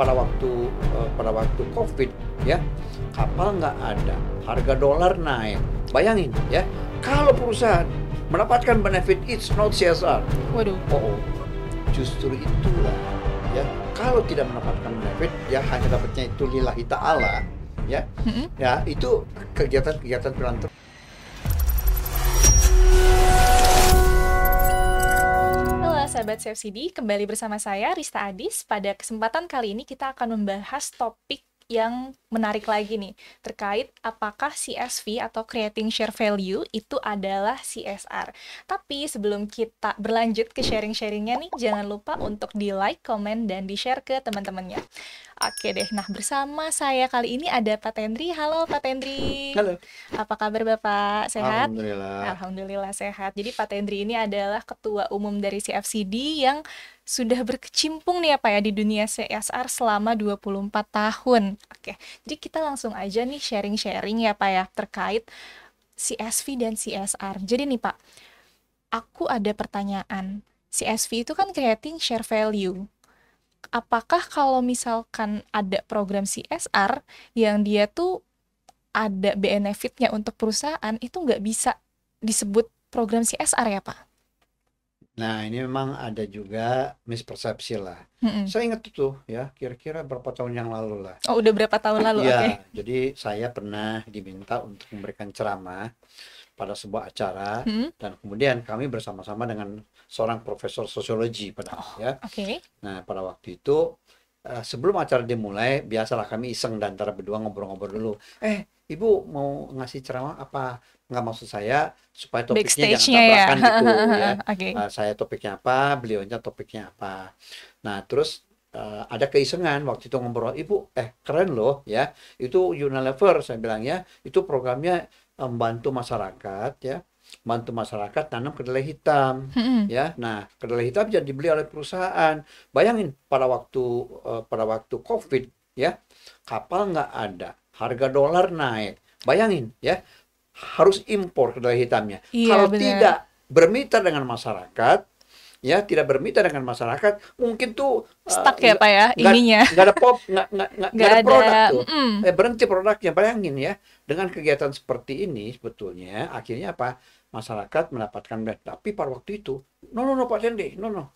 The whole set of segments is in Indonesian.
pada waktu COVID ya, kapal nggak ada, harga dolar naik. Bayangin ya, kalau perusahaan mendapatkan benefit, it's not CSR. Waduh. Oh, justru itulah ya. Kalau tidak mendapatkan benefit, ya hanya dapatnya itu lillahi ta'ala ya. Ya, itu kegiatan-kegiatan filantropi. Halo sahabat CFCD, kembali bersama saya Rista Adis. Pada kesempatan kali ini kita akan membahas topik yang menarik lagi nih, terkait apakah CSV atau Creating Share Value itu adalah CSR. Tapi sebelum kita berlanjut ke sharing-sharingnya nih, jangan lupa untuk di-like, komen, dan di-share ke teman-temannya. Oke deh, nah bersama saya kali ini ada Pak Tendri. Halo Pak Tendri. Halo. Apa kabar Bapak? Sehat? Alhamdulillah. Alhamdulillah sehat. Jadi Pak Tendri ini adalah Ketua Umum dari CFCD yang sudah berkecimpung nih ya Pak ya di dunia CSR selama 24 tahun. Oke, jadi kita langsung aja nih sharing-sharing ya Pak ya terkait CSV dan CSR. Jadi nih Pak, aku ada pertanyaan. CSV itu kan Creating Share Value. Apakah kalau misalkan ada program CSR yang dia tuh ada benefitnya untuk perusahaan, itu nggak bisa disebut program CSR ya Pak? Nah, ini memang ada juga mispersepsi lah. Saya ingat itu ya, kira-kira berapa tahun yang lalu lah. Oh, udah berapa tahun lalu? Ya, Oke. jadi saya pernah diminta untuk memberikan ceramah pada sebuah acara, dan kemudian kami bersama-sama dengan seorang profesor sosiologi ya. Oke. Nah, pada waktu itu sebelum acara dimulai, biasalah kami iseng dan antara berdua ngobrol-ngobrol dulu. Ibu mau ngasih ceramah apa? Nggak, maksud saya supaya topiknya jangan Backstage-nya ya. tabrakan gitu ya. Oke. Saya topiknya apa, beliaunya topiknya apa. Nah, terus ada keisengan waktu itu ngobrol, Ibu, keren loh ya. Itu Unilever, saya bilang ya, itu programnya membantu masyarakat ya. Bantu masyarakat tanam kedelai hitam ya. Nah, kedelai hitam jadi dibeli oleh perusahaan. Bayangin pada waktu COVID ya, kapal nggak ada, harga dolar naik. Bayangin ya, harus impor kedelai hitamnya. Iya, Kalau benar. tidak bermitra dengan masyarakat ya, tidak bermitra dengan masyarakat, mungkin tuh Stuck ya Pak ya ininya. nggak ada nggak ada produk tuh. Berhenti produknya. Bayangin ya, dengan kegiatan seperti ini sebetulnya akhirnya apa? Masyarakat mendapatkan benefit. Tapi pada waktu itu, no Pak Dendi, no.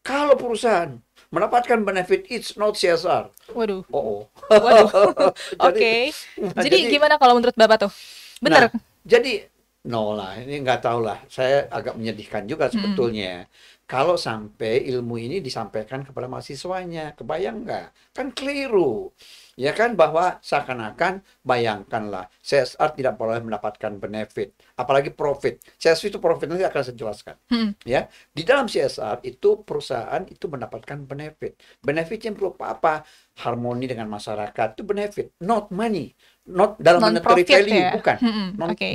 Kalau perusahaan mendapatkan benefit, it's not CSR. Waduh. Waduh. Oke. Jadi gimana kalau menurut Bapak tuh? Bener? Nah, jadi no lah, ini nggak tahu lah. Saya agak menyedihkan juga sebetulnya. Kalau sampai ilmu ini disampaikan kepada mahasiswanya, kebayang nggak? Kan keliru. Ya kan, bahwa seakan-akan, bayangkanlah, CSR tidak boleh mendapatkan benefit, apalagi profit. CSR itu profit, nanti akan saya jelaskan. Ya, di dalam CSR itu perusahaan itu mendapatkan benefit. Benefitnya berupa apa? Harmoni dengan masyarakat, itu benefit, not money. Not dalam monetary value, ya? bukan.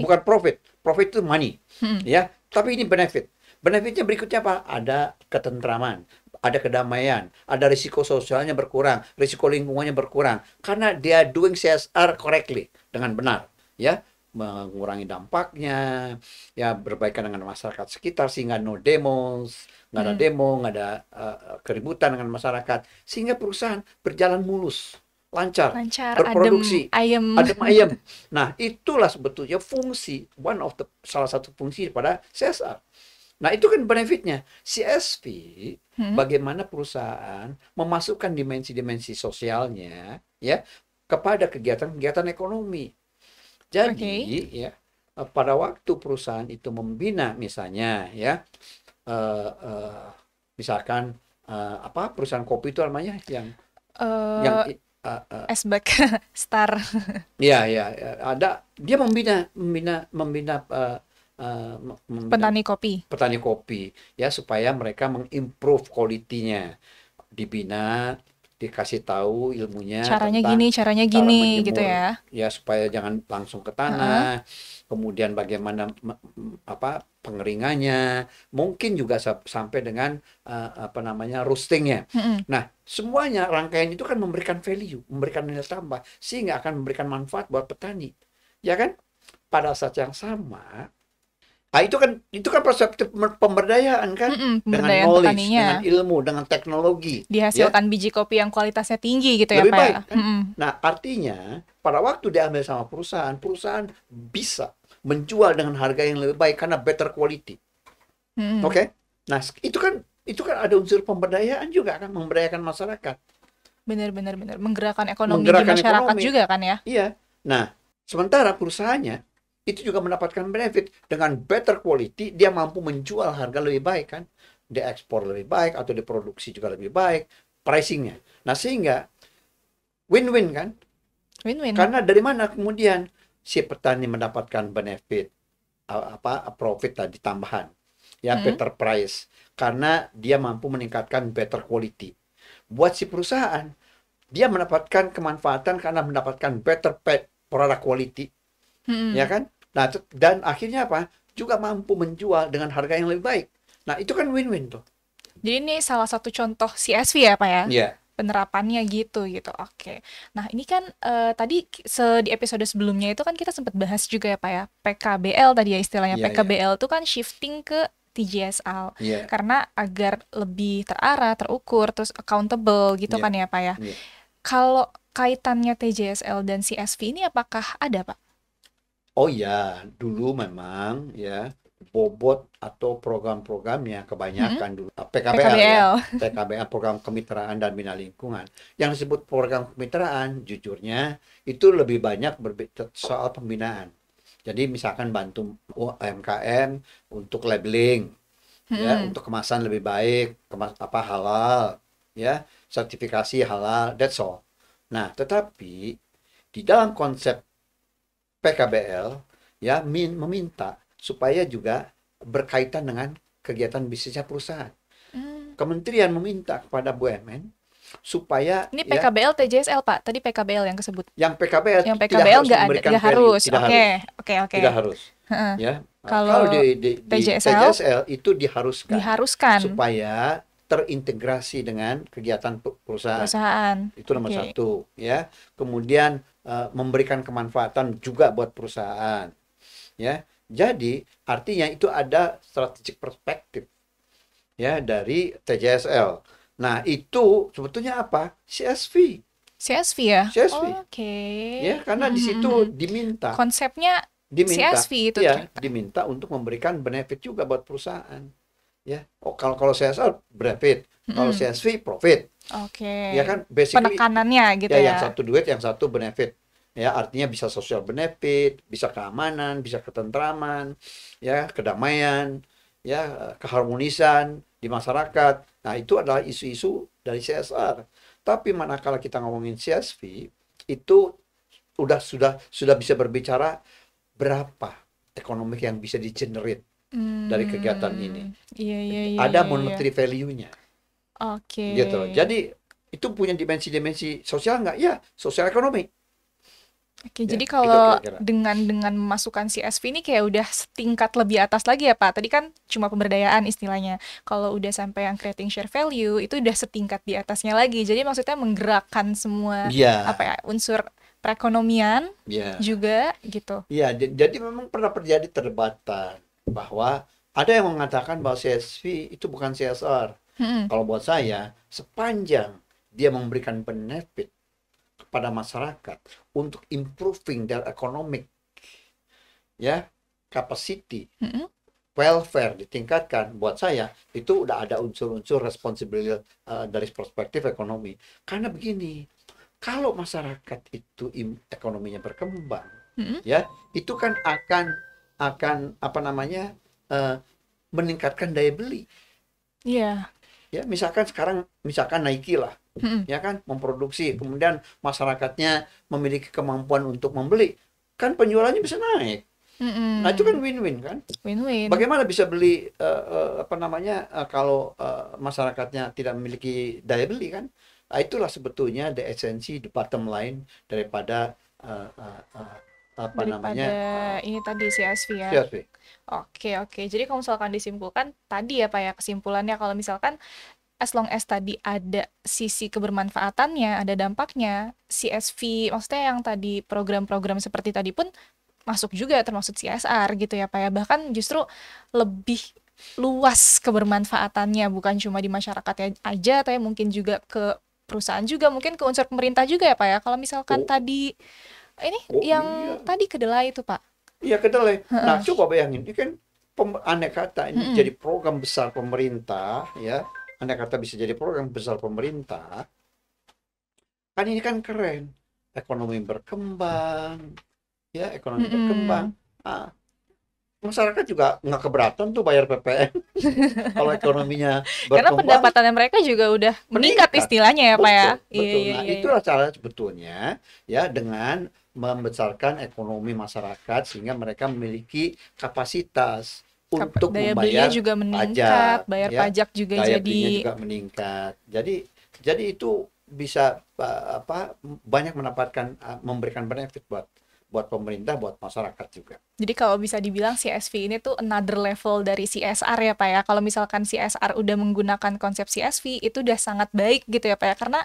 Bukan profit. Profit itu money. Ya, tapi ini benefit. Benefitnya berikutnya apa? Ada ketentraman, ada kedamaian, ada risiko sosialnya berkurang, risiko lingkungannya berkurang, karena dia doing CSR correctly, dengan benar, ya, mengurangi dampaknya, ya, berbaikan dengan masyarakat sekitar, sehingga no demos, nggak ada demo, nggak ada keributan dengan masyarakat, sehingga perusahaan berjalan mulus, lancar, berproduksi, adem ayem. Nah, itulah sebetulnya fungsi, salah satu fungsi pada CSR. Nah, itu kan benefitnya. CSV, bagaimana perusahaan memasukkan dimensi-dimensi sosialnya ya kepada kegiatan-kegiatan ekonomi. Jadi ya, pada waktu perusahaan itu membina misalnya ya, misalkan perusahaan kopi itu namanya yang Esbek, Star. Ya, ada, dia membina petani kopi ya, supaya mereka mengimprove quality-nya, dibina, dikasih tahu ilmunya caranya tentang caranya cara gini menjemur, gitu ya. Ya, supaya jangan langsung ke tanah, kemudian bagaimana pengeringannya, mungkin juga sampai dengan roastingnya. Nah, semuanya rangkaian itu kan memberikan value, memberikan nilai tambah, sehingga akan memberikan manfaat buat petani, ya kan? Pada saat yang sama, Ah, itu kan perspektif pemberdayaan kan, dengan Pemberdayaan knowledge, petaninya. dengan ilmu, dengan teknologi, ya Dihasilkan biji kopi yang kualitasnya tinggi gitu ya lebih Pak ya? baik kan. Nah, artinya pada waktu diambil sama perusahaan, perusahaan bisa menjual dengan harga yang lebih baik karena better quality. Mm-mm. Oke? Nah, itu kan ada unsur pemberdayaan juga kan, memberdayakan masyarakat, Benar-benar benar. Menggerakkan ekonomi di menggerakkan masyarakat ekonomi. juga kan ya? Iya. Nah, sementara perusahaannya itu juga mendapatkan benefit dengan better quality, dia mampu menjual harga lebih baik kan, diekspor lebih baik atau diproduksi juga lebih baik, pricingnya. Nah, sehingga win-win kan? Win-win. Karena dari mana kemudian si petani mendapatkan benefit, profit tadi tambahan, ya Mm-mm. better price, karena dia mampu meningkatkan better quality. Buat si perusahaan, dia mendapatkan kemanfaatan karena mendapatkan better product quality, ya Mm-mm. kan? Nah, dan akhirnya apa? Juga mampu menjual dengan harga yang lebih baik. Nah, itu kan win-win tuh. Jadi ini salah satu contoh CSV ya Pak ya? Iya, Penerapannya gitu gitu. Oke. Nah, ini kan tadi di episode sebelumnya itu kan kita sempat bahas juga ya Pak ya. PKBL tadi ya istilahnya. iya, iya, PKBL itu kan shifting ke TJSL iya, karena agar lebih terarah, terukur, terus accountable gitu iya, kan ya Pak ya. iya. Kalau kaitannya TJSL dan CSV ini apakah ada Pak? Oh ya, dulu memang ya bobot atau program-programnya Mm-mm. kebanyakan dulu PKBL ya, PKBL. PKBL program kemitraan dan bina lingkungan. Yang disebut program kemitraan, jujurnya itu lebih banyak soal pembinaan. Jadi misalkan bantu UMKM untuk labeling, ya, Mm-mm. untuk kemasan lebih baik, halal, ya, sertifikasi halal, that's all. Nah, tetapi di dalam konsep PKBL ya meminta supaya juga berkaitan dengan kegiatan bisnisnya perusahaan. Hmm. Kementerian meminta kepada BUMN supaya Ini ya PKBL TJSL Pak. Tadi PKBL yang kesebut. yang PKBL Yang tidak PKBL harus nggak ada, memberikan nggak value, harus. tidak harus, Oke, oke, oke. tidak harus, Heeh. ya. Kalau Kalau di TJSL TJSL itu diharuskan diharuskan supaya terintegrasi dengan kegiatan perusahaan. perusahaan. Itu nomor Oke. satu, ya. Kemudian memberikan kemanfaatan juga buat perusahaan, ya. Jadi artinya itu ada strategic perspektif ya dari TJSL. Nah, itu sebetulnya apa? CSV. CSV ya? CSV. Oke. Ya, karena di situ diminta, Konsepnya diminta, CSV itu ya, ternyata. diminta untuk memberikan benefit juga buat perusahaan. Ya. Oh, kalau kalau CSL benefit, kalau Mm-mm. CSV profit. Oke. Ya kan basically Penekanannya gitu ya yang ya. satu duit, yang satu benefit. Ya, artinya bisa social benefit, bisa keamanan, bisa ketentraman, ya, kedamaian, ya, keharmonisan di masyarakat. Nah, itu adalah isu-isu dari CSR. Tapi manakala kita ngomongin CSV, itu sudah bisa berbicara berapa ekonomi yang bisa di-generate dari kegiatan ini. Iya, iya, iya, Ada iya, iya. monetary value-nya. Oke. Gitu loh. Jadi itu punya dimensi-dimensi sosial nggak? Ya, sosial ekonomi. Oke, Ya, jadi itu kalau kira-kira. dengan memasukkan CSV ini kayak udah setingkat lebih atas lagi ya Pak. Tadi kan cuma pemberdayaan istilahnya. Kalau udah sampai yang creating share value itu udah setingkat di atasnya lagi. Jadi maksudnya menggerakkan semua Iya, apa ya unsur perekonomian iya, juga gitu. iya. Jadi memang pernah terjadi perdebatan bahwa ada yang mengatakan bahwa CSV itu bukan CSR. Mm-mm. Kalau buat saya, sepanjang dia memberikan benefit kepada masyarakat untuk improving their economic, ya, capacity, Mm-mm. welfare ditingkatkan, buat saya itu udah ada unsur-unsur responsibility dari perspektif ekonomi. Karena begini, kalau masyarakat itu ekonominya berkembang, Mm-mm. ya, itu kan akan apa namanya eh, meningkatkan daya beli. Iya. Ya, misalkan Nike lah, Mm-mm. ya kan, memproduksi, kemudian masyarakatnya memiliki kemampuan untuk membeli, kan penjualannya bisa naik. Nah, itu kan Mm-mm. win-win kan. Win-win. Bagaimana bisa beli apa namanya kalau masyarakatnya tidak memiliki daya beli kan? Nah, itulah sebetulnya the esensi, the bottom line daripada eh, eh, eh, apa namanya Daripada ini tadi CSV ya. CSV. Oke, oke. Jadi kalau misalkan disimpulkan tadi ya Pak ya kesimpulannya kalau misalkan as long as tadi ada sisi kebermanfaatannya, ada dampaknya, CSV maksudnya yang tadi program-program seperti tadi pun masuk juga termasuk CSR gitu ya Pak ya. Bahkan justru lebih luas kebermanfaatannya, bukan cuma di masyarakatnya aja, tapi mungkin juga ke perusahaan juga, mungkin ke unsur pemerintah juga ya Pak ya. Kalau misalkan Oh, tadi ini oh yang iya. tadi kedelai itu Pak. Iya, kedelai. Nah, Heeh. coba bayangin, ini kan andai kata ini Mm-mm. jadi program besar pemerintah, ya, andai kata bisa jadi program besar pemerintah, kan ini kan keren. Ekonomi berkembang, ya, ekonomi berkembang. Mm-mm. Ah, masyarakat juga nggak keberatan tuh bayar PPN kalau ekonominya Karena berkembang, pendapatannya mereka juga udah meningkat meningkat. istilahnya ya Pak ya. Betul, Iya, betul. iya, Nah, iya, iya. itulah cara sebetulnya ya dengan membesarkan ekonomi masyarakat sehingga mereka memiliki kapasitas untuk Daya belinya membayar juga meningkat, pajak, bayar ya. pajak juga Daya belinya jadi. juga meningkat. Jadi itu bisa apa banyak mendapatkan memberikan benefit buat buat pemerintah, buat masyarakat juga. Jadi kalau bisa dibilang CSV ini tuh another level dari CSR ya Pak ya. Kalau misalkan CSR udah menggunakan konsep CSV itu udah sangat baik gitu ya Pak ya. Karena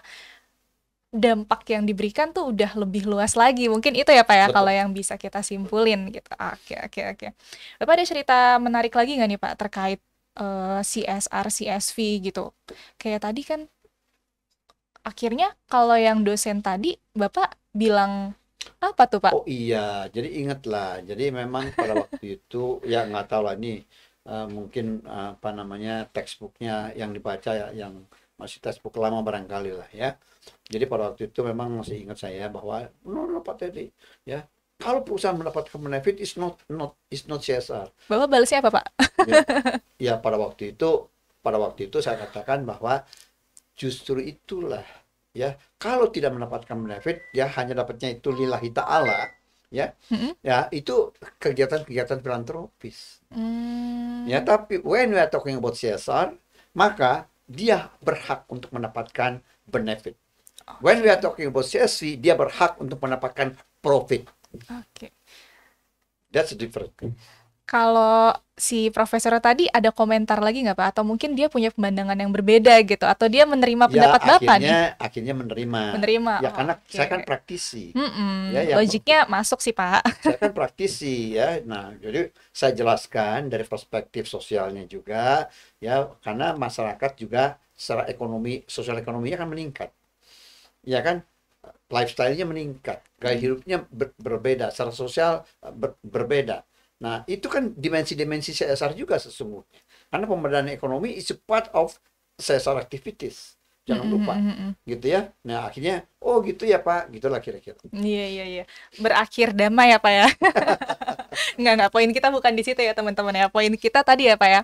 dampak yang diberikan tuh udah lebih luas lagi. Mungkin itu ya Pak ya kalau Betul. yang bisa kita simpulin gitu. Oke, oke, oke. Bapak ada cerita menarik lagi nggak nih Pak terkait CSR, CSV gitu? Kayak tadi kan akhirnya kalau yang dosen tadi Bapak bilang apa tuh Pak? Oh iya, jadi ingatlah. Jadi memang pada waktu itu ya nggak tahu lah ini mungkin apa namanya textbooknya yang dibaca ya, yang masih textbook lama barangkali lah ya. Jadi pada waktu itu memang masih ingat saya bahwa no Pak Teddy ya kalau perusahaan mendapatkan benefit is not CSR. Bapak balasnya apa Pak? Ya, ya pada waktu itu saya katakan bahwa justru itulah ya kalau tidak mendapatkan benefit ya hanya dapatnya itu lillahi ta'ala ya Mm-mm. ya itu kegiatan-kegiatan filantropis ya Hmm, tapi when we are talking about CSR maka dia berhak untuk mendapatkan benefit when we are oke, talking about CSV dia berhak untuk mendapatkan profit. oke. That's the difference. Kalau si profesor tadi ada komentar lagi nggak Pak? Atau mungkin dia punya pandangan yang berbeda gitu? Atau dia menerima Ya pendapat Bapak nih? akhirnya menerima Menerima, ya oh, karena oke. saya kan praktisi ya Mm-mm. yang Logiknya masuk sih Pak. saya kan praktisi ya. Nah, jadi saya jelaskan dari perspektif sosialnya juga ya karena masyarakat juga secara ekonomi, sosial ekonominya kan meningkat. Ya kan? Lifestyle-nya meningkat, gaya hidupnya berbeda, secara sosial berbeda. Nah, itu kan dimensi-dimensi CSR juga sesungguhnya. Karena pemberdayaan ekonomi is a part of CSR activities. Jangan Mm-mm, lupa, mm-mm. gitu ya. Nah, akhirnya, oh gitu ya Pak, gitulah kira-kira. Iya, iya, iya. Berakhir damai ya Pak ya. Nggak, poin kita bukan di situ ya teman-teman ya. Poin kita tadi ya Pak ya,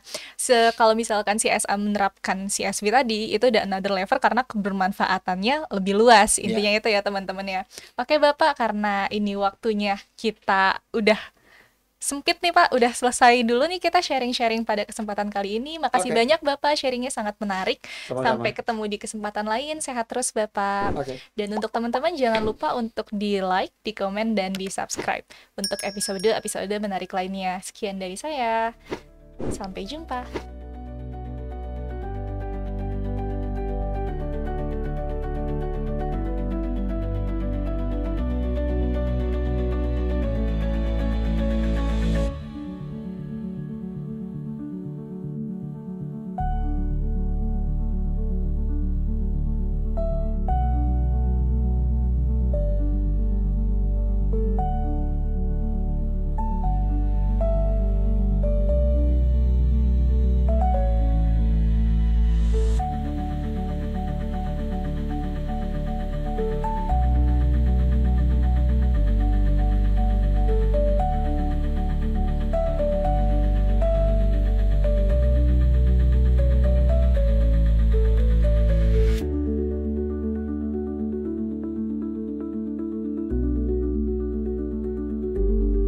kalau misalkan CSA menerapkan CSV tadi, itu udah another level karena kebermanfaatannya lebih luas. Ya, Intinya itu ya teman-teman ya. Oke Bapak, karena ini waktunya kita udah sempit nih Pak, udah selesai dulu nih kita sharing-sharing pada kesempatan kali ini. Makasih oke, banyak Bapak, sharingnya sangat menarik. Sampai sama-sama. ketemu di kesempatan lain, sehat terus Bapak. Oke. Dan untuk teman-teman jangan lupa untuk di like, di komen, dan di subscribe untuk episode-episode menarik lainnya. Sekian dari saya, sampai jumpa.